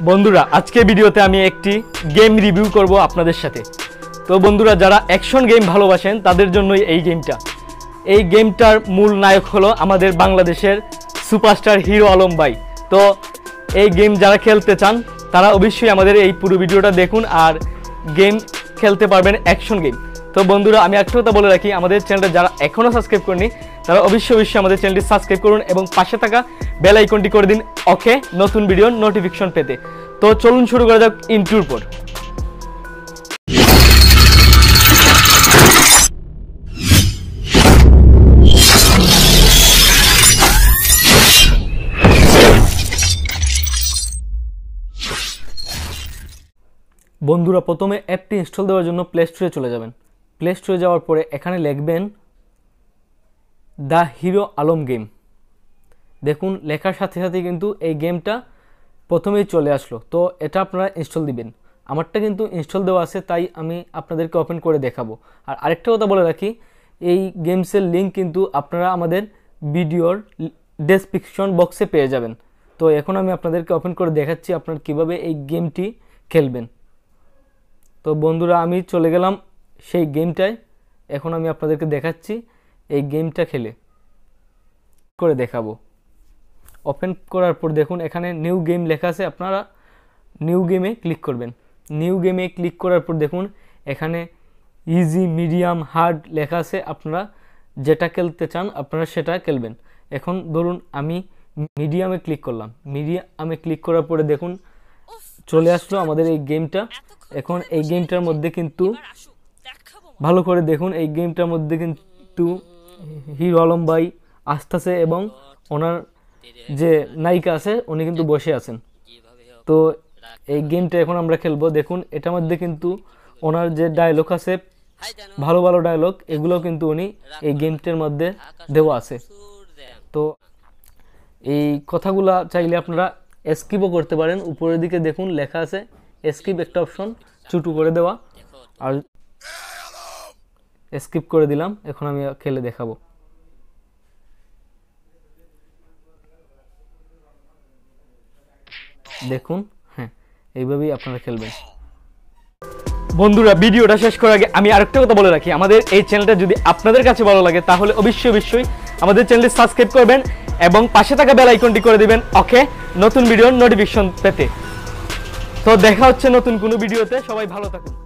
বন্ধুরা আজকে ভিডিওতে আমি একটি গেম রিভিউ করব আপনাদের সাথে। তো বন্ধুরা যারা অ্যাকশন গেম ভালোবাসেন তাদের জন্যই এই গেমটা। এই গেমটার মূল নায়ক হলো আমাদের বাংলাদেশের সুপারস্টার হিরো আলম ভাই। তো এই গেম যারা খেলতে চান তারা অবশ্যই আমাদের এই পুরো ভিডিওটা দেখুন আর গেম খেলতে পারবেন, অ্যাকশন গেম। তো বন্ধুরা আমি একটা কথা বলে রাখি, আমাদের চ্যানেলটা যারা এখনও সাবস্ক্রাইব করেনি তারা অবশ্যই আমাদের চ্যানেলটি সাবস্ক্রাইব করুন এবং পাশে থাকা বেল আইকনটি করে দিন ওকে, নতুন ভিডিওর নোটিফিকেশন পেতে। তো চলুন শুরু করা যাক ইন্ট্রোর পর। বন্ধুরা প্রথমে অ্যাপটি ইনস্টল দেওয়ার জন্য প্লে স্টোরে চলে যাবেন। প্লে স্টোরে যাওয়ার পরে এখানে লিখবেন দ্য হিরো আলম গেম। দেখুন লেখার সাথে সাথে কিন্তু এই গেমটা প্রথমেই চলে আসলো। তো এটা আপনারা ইনস্টল দিবেন। আমারটা কিন্তু ইনস্টল দেওয়া আছে, তাই আমি আপনাদেরকে ওপেন করে দেখাবো। আর আরেকটা কথা বলে রাখি, এই গেমসের লিঙ্ক কিন্তু আপনারা আমাদের ভিডিওর ডেসক্রিপশন বক্সে পেয়ে যাবেন। তো এখন আমি আপনাদেরকে ওপেন করে দেখাচ্ছি আপনারা কীভাবে এই গেমটি খেলবেন। তো বন্ধুরা আমি চলে গেলাম সেই গেমটায়। এখন আমি আপনাদেরকে দেখাচ্ছি এই গেমটা খেলে করে দেখাবো। ওপেন করার পর দেখুন এখানে নিউ গেম লেখা আছে, আপনারা নিউ গেমে ক্লিক করবেন। নিউ গেমে ক্লিক করার পর দেখুন এখানে ইজি, মিডিয়াম, হার্ড লেখা আছে। আপনারা যেটা খেলতে চান আপনারা সেটা খেলবেন। এখন ধরুন আমি মিডিয়ামে ক্লিক করলাম। মিডিয়ামে ক্লিক করার পরে দেখুন চলে আসলো আমাদের এই গেমটা। এখন এই গেমটার মধ্যে কিন্তু ভালো করে দেখুন, এই গেমটার মধ্যে কিন্তু হিরো আলম ভাই আসতেছে এবং ওনার যে নায়িকা আছে উনি কিন্তু বসে আছেন। তো এই গেমটা এখন আমরা খেলবো। দেখুন এটার মধ্যে কিন্তু ওনার যে ডায়লগ আছে, ভালো ভালো ডায়লগ, এগুলো কিন্তু উনি এই গেমটার মধ্যে দেওয়া আছে। তো এই কথাগুলা চাইলে আপনারা স্কিপও করতে পারেন। উপরের দিকে দেখুন লেখা আছে স্কিপ, একটা অপশন ছোটো করে দেওয়া, আর স্কিপ করে দিলাম। এখন আমি খেলে দেখাবো। দেখুন হ্যাঁ, এইভাবেই আপনারা খেলবেন। বন্ধুরা ভিডিওটা শেষ করার আগে আমি আরেকটা কথা বলে রাখি, আমাদের এই চ্যানেলটা যদি আপনাদের কাছে ভালো লাগে তাহলে অবশ্যই আমাদের চ্যানেলটি সাবস্ক্রাইব করবেন এবং পাশে থাকা বেল আইকনটি করে দিবেন ওকে, নতুন ভিডিওর নোটিফিকেশন পেতে। তো দেখা হচ্ছে নতুন কোনো ভিডিওতে। সবাই ভালো থাকুন।